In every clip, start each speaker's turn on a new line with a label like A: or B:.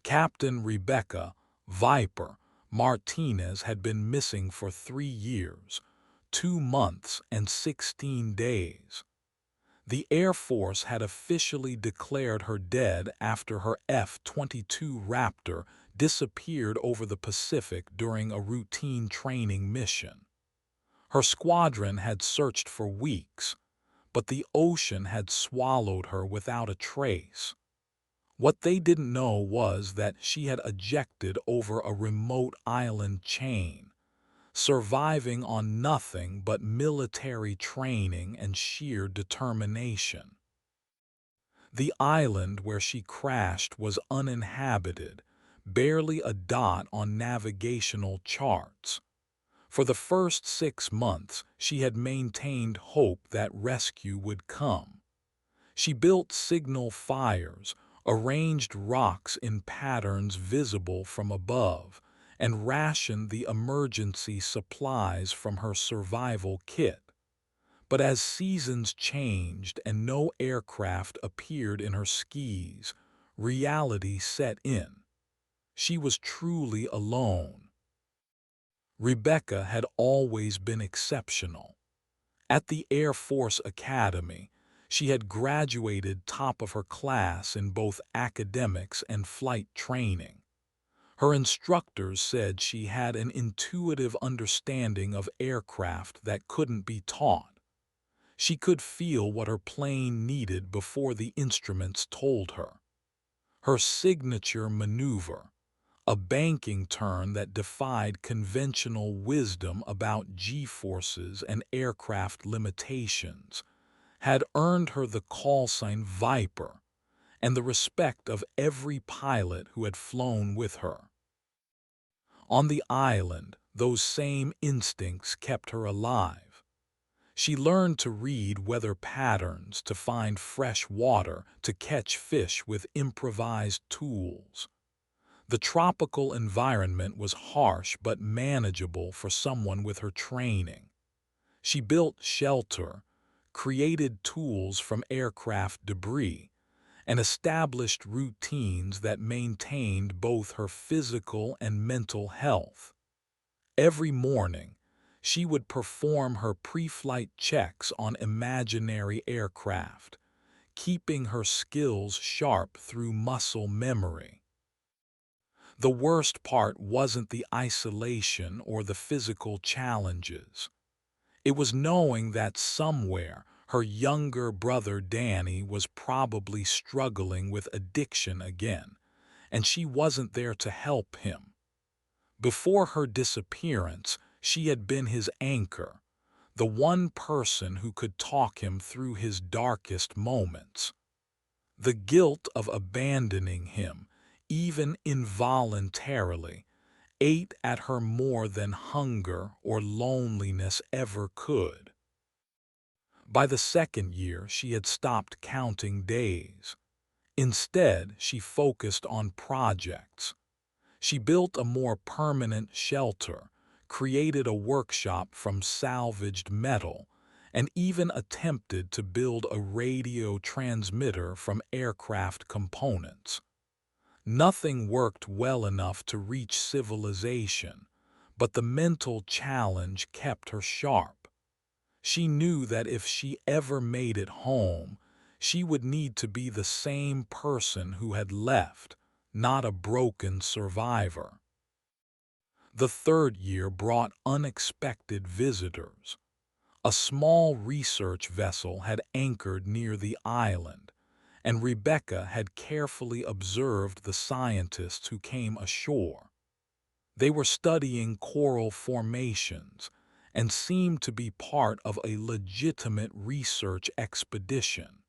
A: Captain Rebecca Viper Martinez had been missing for 3 years, 2 months, and 16 days. The Air Force had officially declared her dead after her F-22 Raptor disappeared over the Pacific during a routine training mission. Her squadron had searched for weeks, but the ocean had swallowed her without a trace. What they didn't know was that she had ejected over a remote island chain, surviving on nothing but military training and sheer determination. The island where she crashed was uninhabited, barely a dot on navigational charts. For the first 6 months, she had maintained hope that rescue would come. She built signal fires, arranged rocks in patterns visible from above, and rationed the emergency supplies from her survival kit. But as seasons changed and no aircraft appeared in her skis, reality set in. She was truly alone. Rebecca had always been exceptional. At the Air Force Academy, she had graduated top of her class in both academics and flight training. Her instructors said she had an intuitive understanding of aircraft that couldn't be taught. She could feel what her plane needed before the instruments told her. Her signature maneuver, a banking turn that defied conventional wisdom about G-forces and aircraft limitations, had earned her the callsign Viper and the respect of every pilot who had flown with her. On the island, those same instincts kept her alive. She learned to read weather patterns, to find fresh water, to catch fish with improvised tools. The tropical environment was harsh but manageable for someone with her training. She built shelter, created tools from aircraft debris, and established routines that maintained both her physical and mental health. Every morning, she would perform her pre-flight checks on imaginary aircraft, keeping her skills sharp through muscle memory. The worst part wasn't the isolation or the physical challenges. It was knowing that somewhere her younger brother Danny was probably struggling with addiction again, and she wasn't there to help him. Before her disappearance, she had been his anchor, the one person who could talk him through his darkest moments. The guilt of abandoning him, even involuntarily, ate at her more than hunger or loneliness ever could. By the second year, she had stopped counting days. Instead, she focused on projects. She built a more permanent shelter, created a workshop from salvaged metal, and even attempted to build a radio transmitter from aircraft components. Nothing worked well enough to reach civilization, but the mental challenge kept her sharp. She knew that if she ever made it home, she would need to be the same person who had left, not a broken survivor. The third year brought unexpected visitors. A small research vessel had anchored near the island, and Rebecca had carefully observed the scientists who came ashore. They were studying coral formations and seemed to be part of a legitimate research expedition.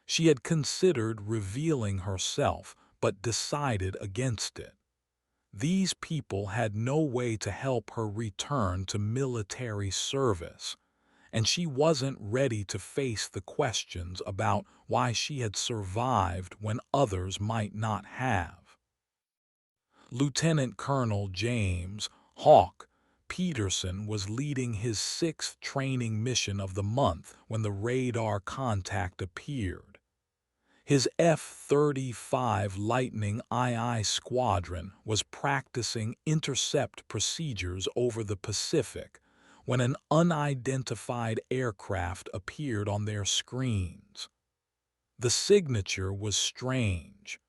A: She had considered revealing herself, but decided against it. These people had no way to help her return to military service, and she wasn't ready to face the questions about why she had survived when others might not have. Lieutenant Colonel James Hawk Peterson was leading his 6th training mission of the month when the radar contact appeared. His F-35 Lightning II squadron was practicing intercept procedures over the Pacific when an unidentified aircraft appeared on their screens. The signature was strange,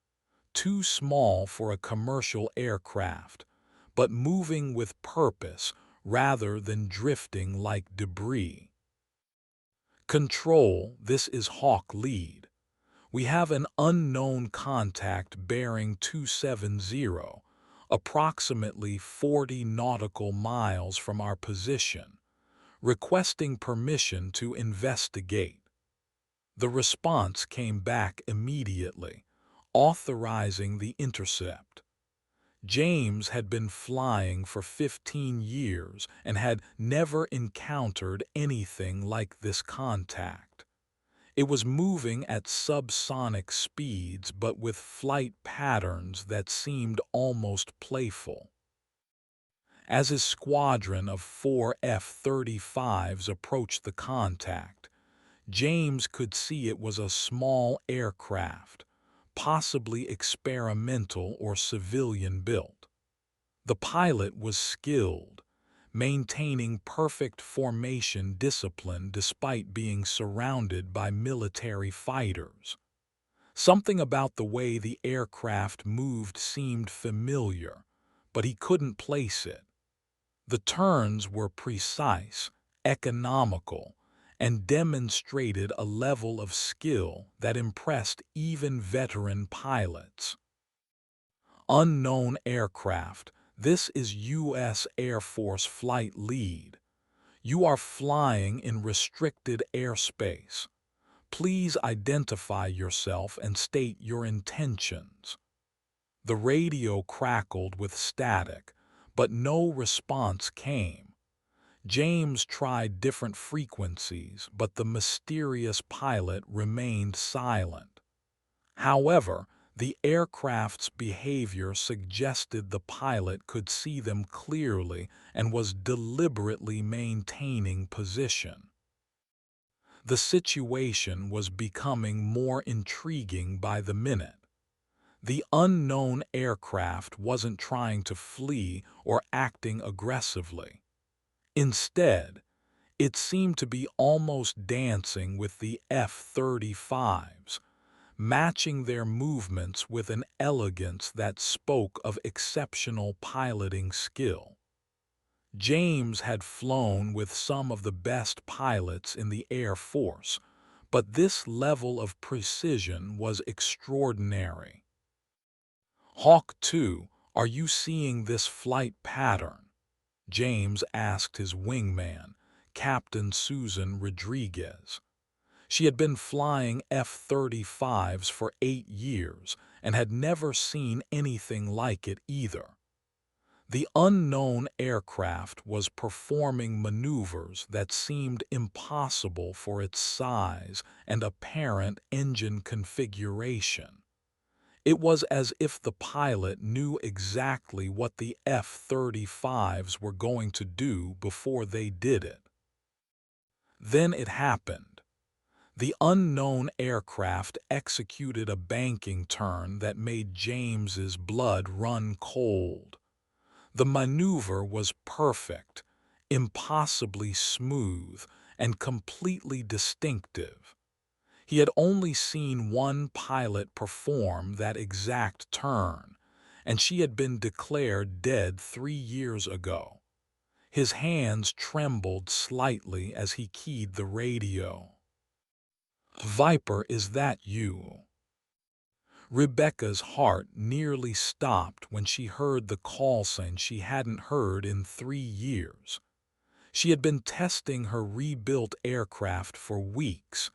A: too small for a commercial aircraft, but moving with purpose rather than drifting like debris. Control, this is Hawk Lead. We have an unknown contact bearing 270, approximately 40 nautical miles from our position, requesting permission to investigate. The response came back immediately, authorizing the intercept. James had been flying for 15 years and had never encountered anything like this contact. It was moving at subsonic speeds but with flight patterns that seemed almost playful. As his squadron of 4 F-35s approached the contact, James could see it was a small aircraft, possibly experimental or civilian built. The pilot was skilled, maintaining perfect formation discipline despite being surrounded by military fighters. Something about the way the aircraft moved seemed familiar, but he couldn't place it. The turns were precise, economical, and demonstrated a level of skill that impressed even veteran pilots. Unknown aircraft. This is U.S. Air Force Flight Lead. You are flying in restricted airspace. Please identify yourself and state your intentions. The radio crackled with static, but no response came. James tried different frequencies, but the mysterious pilot remained silent. However, the aircraft's behavior suggested the pilot could see them clearly and was deliberately maintaining position. The situation was becoming more intriguing by the minute. The unknown aircraft wasn't trying to flee or acting aggressively. Instead, it seemed to be almost dancing with the F-35s, matching their movements with an elegance that spoke of exceptional piloting skill. James had flown with some of the best pilots in the Air Force, but this level of precision was extraordinary. Hawk 2, are you seeing this flight pattern? James asked his wingman, Captain Susan Rodriguez. She had been flying F-35s for 8 years and had never seen anything like it either. The unknown aircraft was performing maneuvers that seemed impossible for its size and apparent engine configuration. It was as if the pilot knew exactly what the F-35s were going to do before they did it. Then it happened. The unknown aircraft executed a banking turn that made James's blood run cold. The maneuver was perfect, impossibly smooth, and completely distinctive. He had only seen one pilot perform that exact turn, and she had been declared dead 3 years ago. His hands trembled slightly as he keyed the radio. "Viper, is that you?" Rebecca's heart nearly stopped when she heard the call sign she hadn't heard in 3 years. She had been testing her rebuilt aircraft for weeks,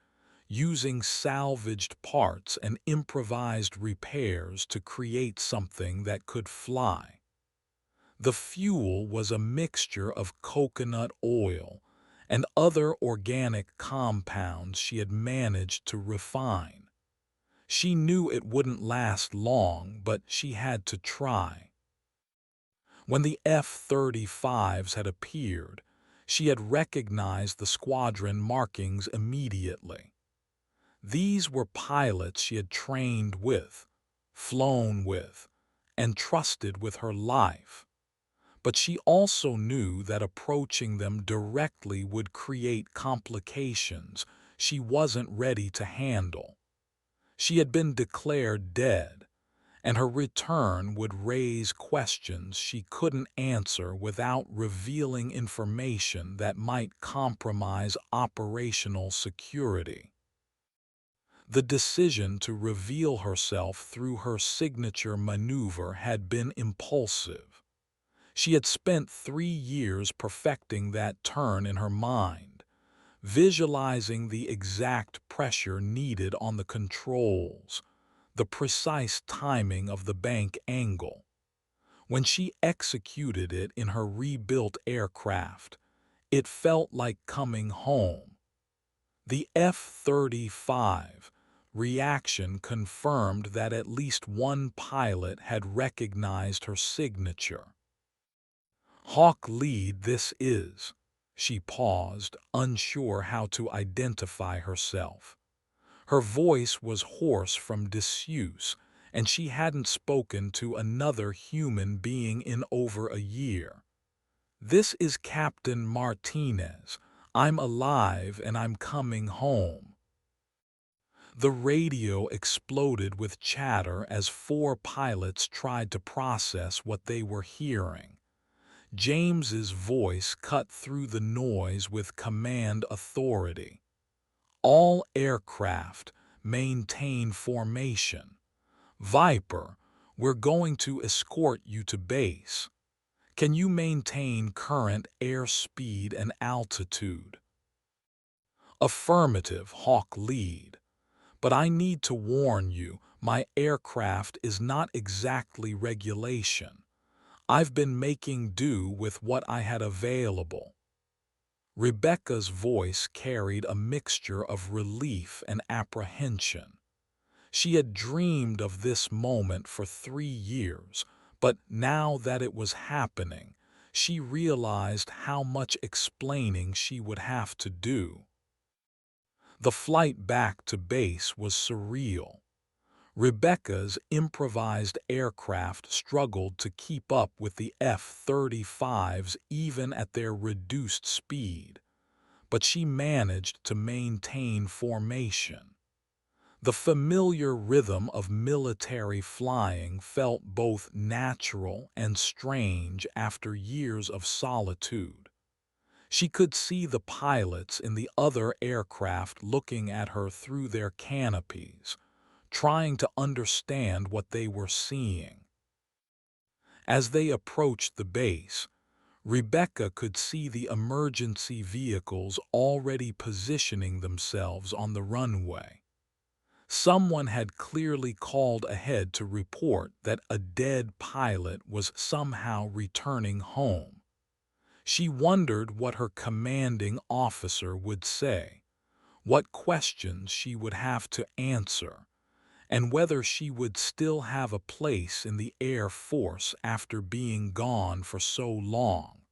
A: using salvaged parts and improvised repairs to create something that could fly. The fuel was a mixture of coconut oil and other organic compounds she had managed to refine. She knew it wouldn't last long, but she had to try. When the F-35s had appeared, she had recognized the squadron markings immediately. These were pilots she had trained with, flown with, and trusted with her life. But she also knew that approaching them directly would create complications she wasn't ready to handle. She had been declared dead, and her return would raise questions she couldn't answer without revealing information that might compromise operational security. The decision to reveal herself through her signature maneuver had been impulsive. She had spent 3 years perfecting that turn in her mind, visualizing the exact pressure needed on the controls, the precise timing of the bank angle. When she executed it in her rebuilt aircraft, it felt like coming home. The F-35 reaction confirmed that at least one pilot had recognized her signature. "Hawk Lead this is." She paused, unsure how to identify herself. Her voice was hoarse from disuse, and she hadn't spoken to another human being in over a year. "This is Captain Martinez. I'm alive and I'm coming home." The radio exploded with chatter as 4 pilots tried to process what they were hearing. James's voice cut through the noise with command authority. "All aircraft maintain formation. Viper, we're going to escort you to base. Can you maintain current airspeed and altitude?" "Affirmative, Hawk Lead. But I need to warn you, my aircraft is not exactly regulation. I've been making do with what I had available." Rebecca's voice carried a mixture of relief and apprehension. She had dreamed of this moment for 3 years, but now that it was happening, she realized how much explaining she would have to do. The flight back to base was surreal. Rebecca's improvised aircraft struggled to keep up with the F-35s even at their reduced speed, but she managed to maintain formation. The familiar rhythm of military flying felt both natural and strange after years of solitude. She could see the pilots in the other aircraft looking at her through their canopies, trying to understand what they were seeing. As they approached the base, Rebecca could see the emergency vehicles already positioning themselves on the runway. Someone had clearly called ahead to report that a dead pilot was somehow returning home. She wondered what her commanding officer would say, what questions she would have to answer, and whether she would still have a place in the Air Force after being gone for so long.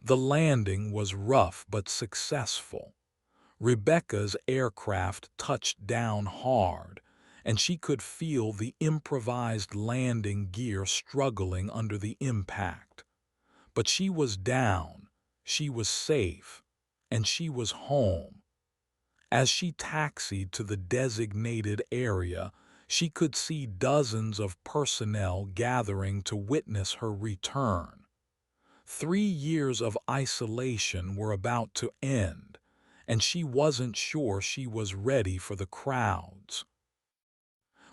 A: The landing was rough but successful. Rebecca's aircraft touched down hard, and she could feel the improvised landing gear struggling under the impact. But she was down, she was safe, and she was home. As she taxied to the designated area, she could see dozens of personnel gathering to witness her return. 3 years of isolation were about to end, and she wasn't sure she was ready for the crowds.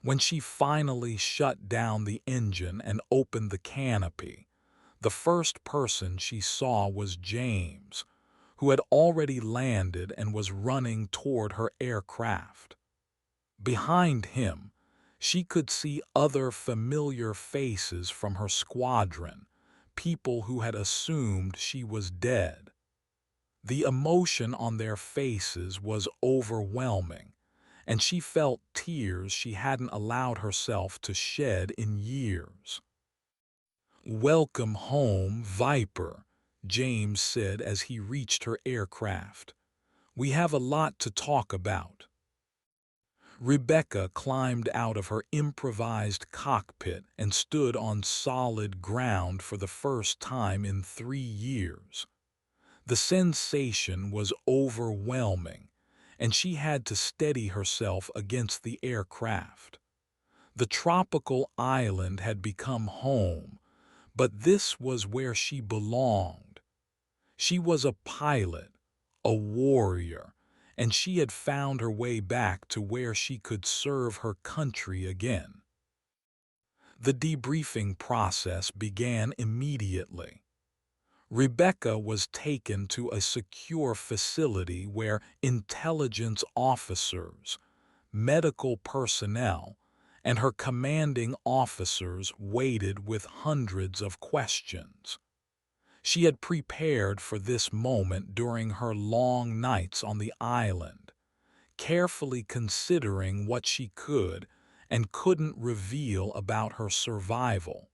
A: When she finally shut down the engine and opened the canopy, the first person she saw was James, who had already landed and was running toward her aircraft. Behind him, she could see other familiar faces from her squadron, people who had assumed she was dead. The emotion on their faces was overwhelming, and she felt tears she hadn't allowed herself to shed in years. "Welcome home, Viper," James said as he reached her aircraft. "We have a lot to talk about." Rebecca climbed out of her improvised cockpit and stood on solid ground for the first time in 3 years. The sensation was overwhelming, and she had to steady herself against the aircraft. The tropical island had become home, but this was where she belonged. She was a pilot, a warrior, and she had found her way back to where she could serve her country again. The debriefing process began immediately. Rebecca was taken to a secure facility where intelligence officers, medical personnel, and her commanding officers waited with hundreds of questions. She had prepared for this moment during her long nights on the island, carefully considering what she could and couldn't reveal about her survival.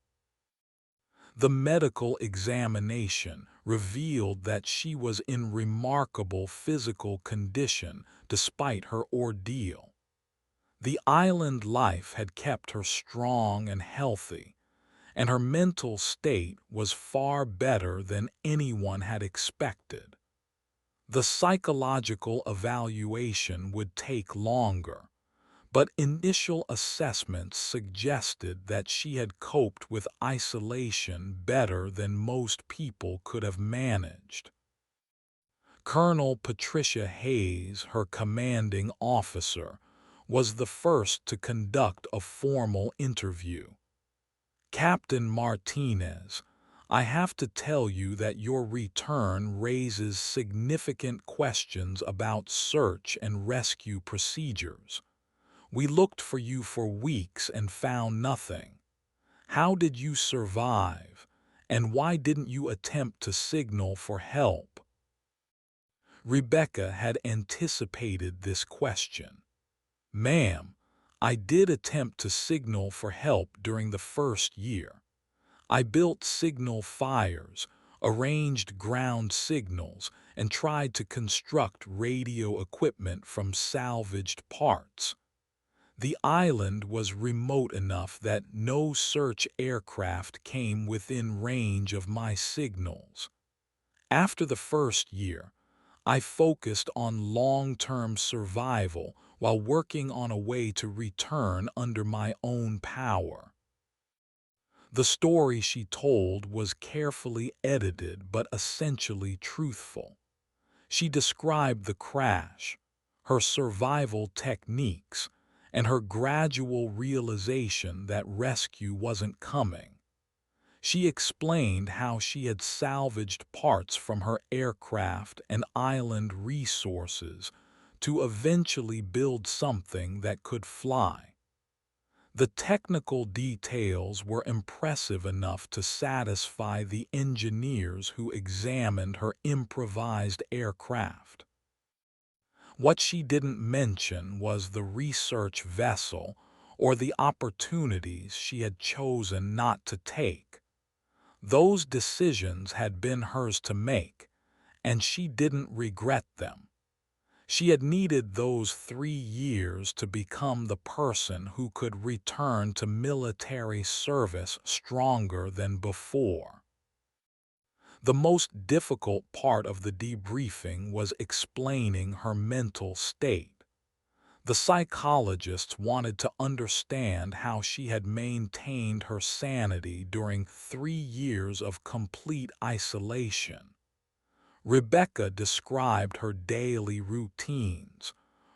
A: The medical examination revealed that she was in remarkable physical condition despite her ordeal. The island life had kept her strong and healthy, and her mental state was far better than anyone had expected. The psychological evaluation would take longer, but initial assessments suggested that she had coped with isolation better than most people could have managed. Colonel Patricia Hayes, her commanding officer, was the first to conduct a formal interview. "Captain Martinez, I have to tell you that your return raises significant questions about search and rescue procedures. We looked for you for weeks and found nothing. How did you survive, and why didn't you attempt to signal for help?" Rebecca had anticipated this question. "Ma'am, I did attempt to signal for help during the first year. I built signal fires, arranged ground signals, and tried to construct radio equipment from salvaged parts. The island was remote enough that no search aircraft came within range of my signals. After the first year, I focused on long-term survival while working on a way to return under my own power." The story she told was carefully edited but essentially truthful. She described the crash, her survival techniques, and her gradual realization that rescue wasn't coming. She explained how she had salvaged parts from her aircraft and island resources to eventually build something that could fly. The technical details were impressive enough to satisfy the engineers who examined her improvised aircraft. What she didn't mention was the research vessel or the opportunities she had chosen not to take. Those decisions had been hers to make, and she didn't regret them. She had needed those 3 years to become the person who could return to military service stronger than before. The most difficult part of the debriefing was explaining her mental state. The psychologists wanted to understand how she had maintained her sanity during 3 years of complete isolation. Rebecca described her daily routines,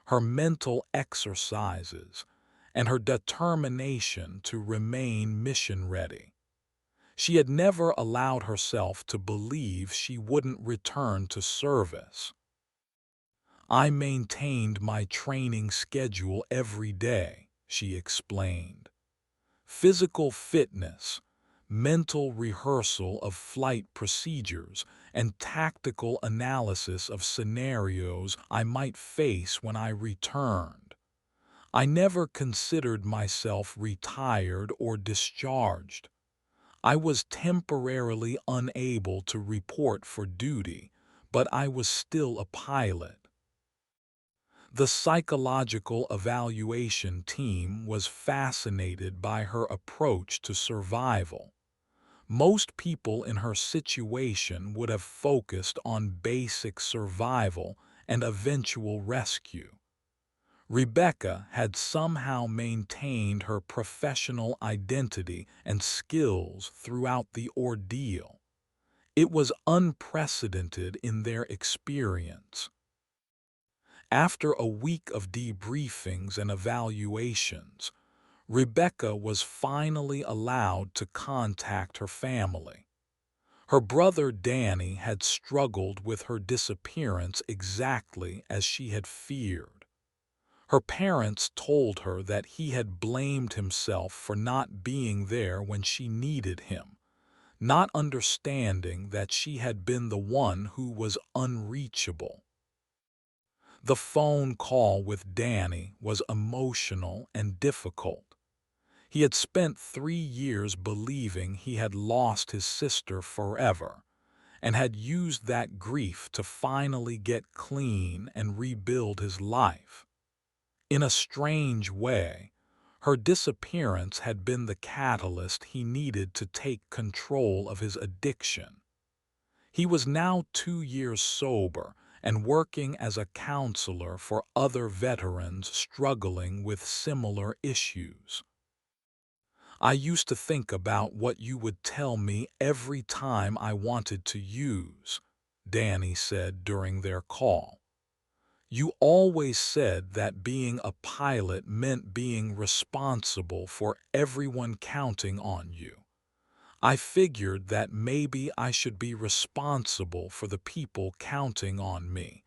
A: her mental exercises, and her determination to remain mission-ready. She had never allowed herself to believe she wouldn't return to service. "I maintained my training schedule every day," she explained. "Physical fitness, mental rehearsal of flight procedures, and tactical analysis of scenarios I might face when I returned. I never considered myself retired or discharged. I was temporarily unable to report for duty, but I was still a pilot." The psychological evaluation team was fascinated by her approach to survival. Most people in her situation would have focused on basic survival and eventual rescue. Rebecca had somehow maintained her professional identity and skills throughout the ordeal. It was unprecedented in their experience. After a week of debriefings and evaluations, Rebecca was finally allowed to contact her family. Her brother Danny had struggled with her disappearance exactly as she had feared. Her parents told her that he had blamed himself for not being there when she needed him, not understanding that she had been the one who was unreachable. The phone call with Danny was emotional and difficult. He had spent 3 years believing he had lost his sister forever, and had used that grief to finally get clean and rebuild his life. In a strange way, her disappearance had been the catalyst he needed to take control of his addiction. He was now 2 years sober and working as a counselor for other veterans struggling with similar issues. I used to think about what you would tell me every time I wanted to use, Danny said during their call. You always said that being a pilot meant being responsible for everyone counting on you. I figured that maybe I should be responsible for the people counting on me,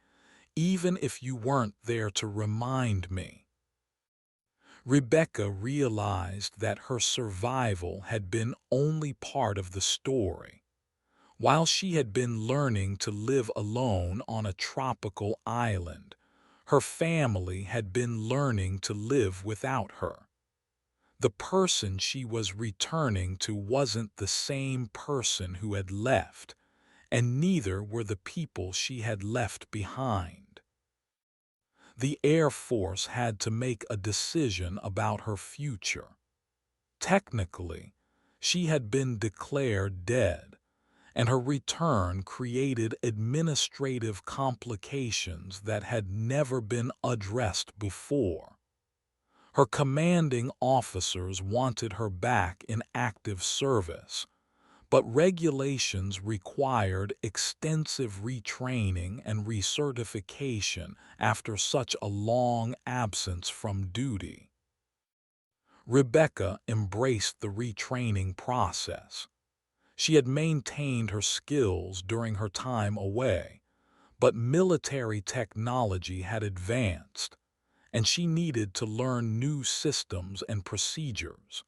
A: even if you weren't there to remind me. Rebecca realized that her survival had been only part of the story. While she had been learning to live alone on a tropical island, her family had been learning to live without her. The person she was returning to wasn't the same person who had left, and neither were the people she had left behind. The Air Force had to make a decision about her future. Technically, she had been declared dead, and her return created administrative complications that had never been addressed before. Her commanding officers wanted her back in active service, but regulations required extensive retraining and recertification after such a long absence from duty. Rebecca embraced the retraining process. She had maintained her skills during her time away, but military technology had advanced, and she needed to learn new systems and procedures.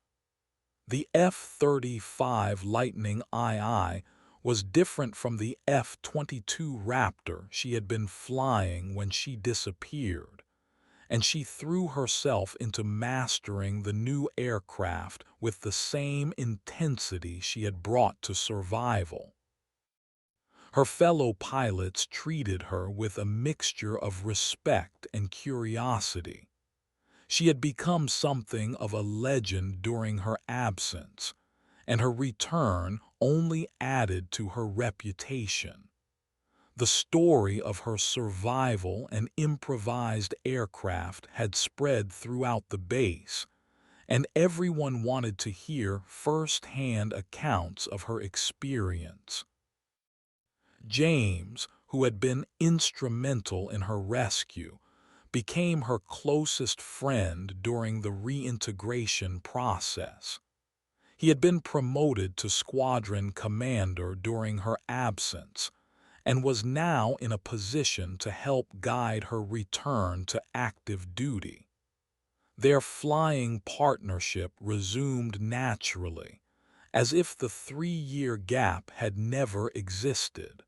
A: The F-35 Lightning II was different from the F-22 Raptor she had been flying when she disappeared, and she threw herself into mastering the new aircraft with the same intensity she had brought to survival. Her fellow pilots treated her with a mixture of respect and curiosity. She had become something of a legend during her absence, and her return only added to her reputation. The story of her survival and improvised aircraft had spread throughout the base, and everyone wanted to hear first-hand accounts of her experience. James, who had been instrumental in her rescue, became her closest friend during the reintegration process. He had been promoted to squadron commander during her absence, and was now in a position to help guide her return to active duty. Their flying partnership resumed naturally, as if the 3-year gap had never existed.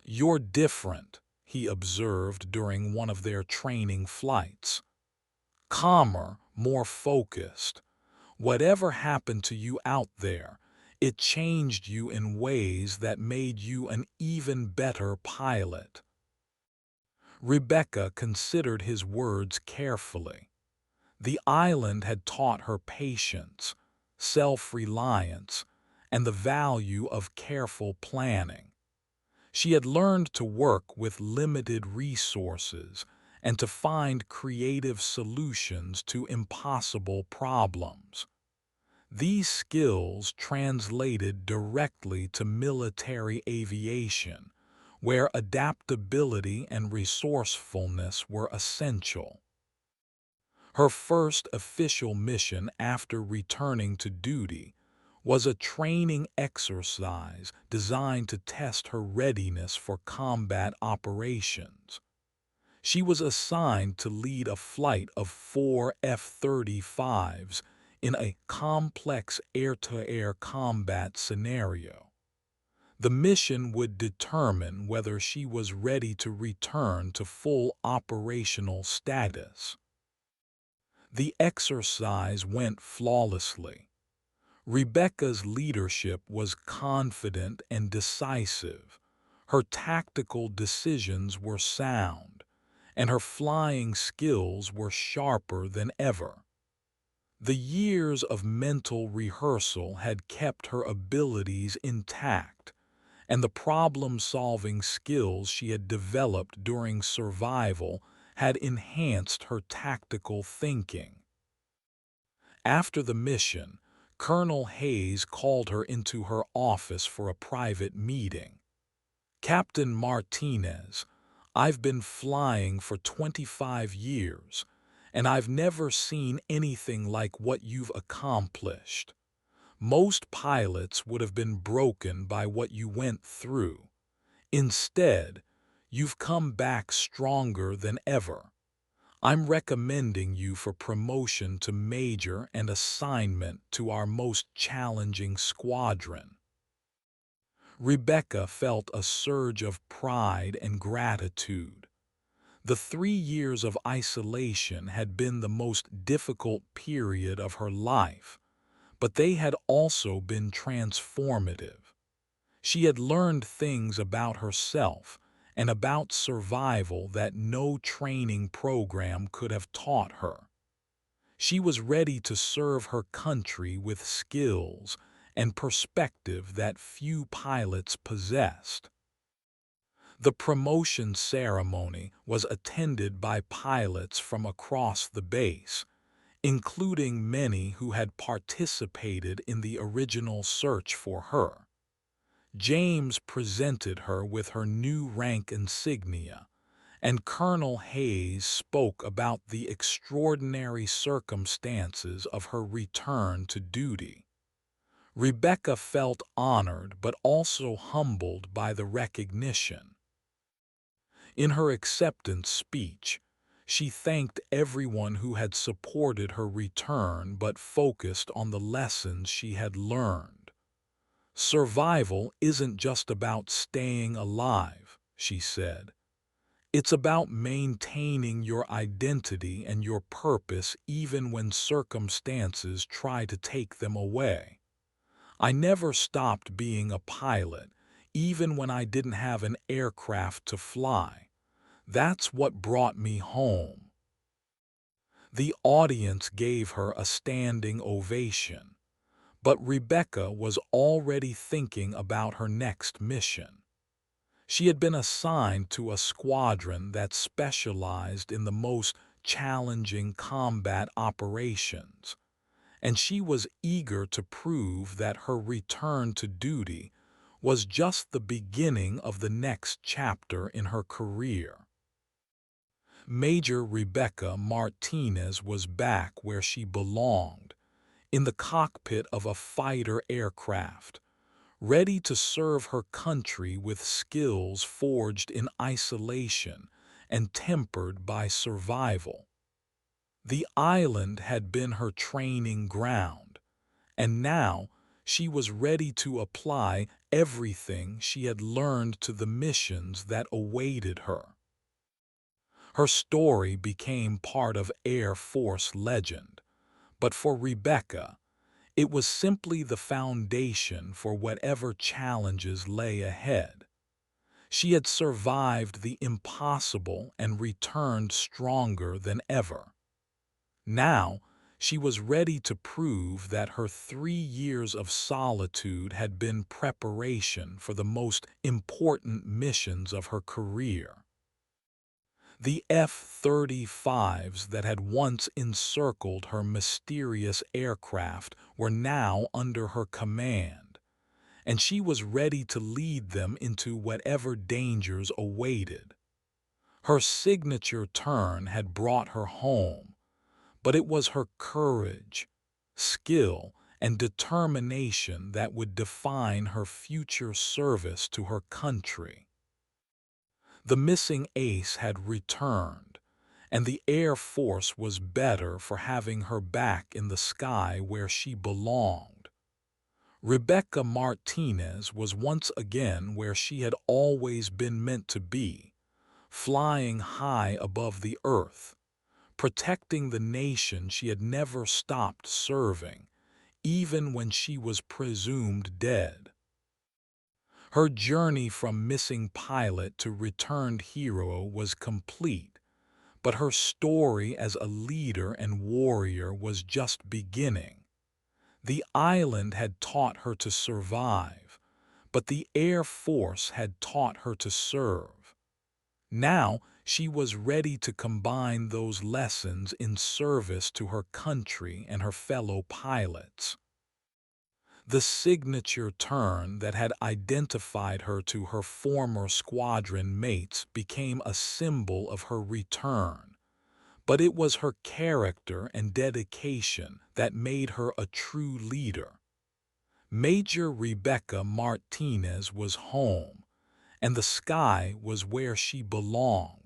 A: "You're different," he observed during one of their training flights. "Calmer, more focused. Whatever happened to you out there, it changed you in ways that made you an even better pilot." Rebecca considered his words carefully. The island had taught her patience, self-reliance, and the value of careful planning. She had learned to work with limited resources and to find creative solutions to impossible problems. These skills translated directly to military aviation, where adaptability and resourcefulness were essential. Her first official mission after returning to duty was a training exercise designed to test her readiness for combat operations. She was assigned to lead a flight of 4 F-35s in a complex air-to-air combat scenario. The mission would determine whether she was ready to return to full operational status. The exercise went flawlessly. Rebecca's leadership was confident and decisive. Her tactical decisions were sound, and her flying skills were sharper than ever. The years of mental rehearsal had kept her abilities intact, and the problem-solving skills she had developed during survival had enhanced her tactical thinking. After the mission, Colonel Hayes called her into her office for a private meeting. "Captain Martinez, I've been flying for 25 years, and I've never seen anything like what you've accomplished. Most pilots would have been broken by what you went through. Instead, you've come back stronger than ever. I'm recommending you for promotion to major and assignment to our most challenging squadron." Rebecca felt a surge of pride and gratitude. The 3 years of isolation had been the most difficult period of her life, but they had also been transformative. She had learned things about herself and about survival that no training program could have taught her. She was ready to serve her country with skills and perspective that few pilots possessed. The promotion ceremony was attended by pilots from across the base, including many who had participated in the original search for her. James presented her with her new rank insignia, and Colonel Hayes spoke about the extraordinary circumstances of her return to duty. Rebecca felt honored but also humbled by the recognition. In her acceptance speech, she thanked everyone who had supported her return but focused on the lessons she had learned. "Survival isn't just about staying alive," she said. "It's about maintaining your identity and your purpose even when circumstances try to take them away. I never stopped being a pilot, even when I didn't have an aircraft to fly. That's what brought me home." The audience gave her a standing ovation, but Rebecca was already thinking about her next mission. She had been assigned to a squadron that specialized in the most challenging combat operations, and she was eager to prove that her return to duty was just the beginning of the next chapter in her career. Major Rebecca Martinez was back where she belonged, in the cockpit of a fighter aircraft, ready to serve her country with skills forged in isolation and tempered by survival. The island had been her training ground, and now she was ready to apply everything she had learned to the missions that awaited her. Her story became part of Air Force legend, but for Rebecca, it was simply the foundation for whatever challenges lay ahead. She had survived the impossible and returned stronger than ever. Now, she was ready to prove that her 3 years of solitude had been preparation for the most important missions of her career. The F-35s that had once encircled her mysterious aircraft were now under her command, and she was ready to lead them into whatever dangers awaited. Her signature turn had brought her home, but it was her courage, skill, and determination that would define her future service to her country. The missing ace had returned, and the Air Force was better for having her back in the sky where she belonged. Rebecca Martinez was once again where she had always been meant to be, flying high above the earth, protecting the nation she had never stopped serving, even when she was presumed dead. Her journey from missing pilot to returned hero was complete, but her story as a leader and warrior was just beginning. The island had taught her to survive, but the Air Force had taught her to serve. Now she was ready to combine those lessons in service to her country and her fellow pilots. The signature turn that had identified her to her former squadron mates became a symbol of her return, but it was her character and dedication that made her a true leader. Major Rebecca Martinez was home, and the sky was where she belonged.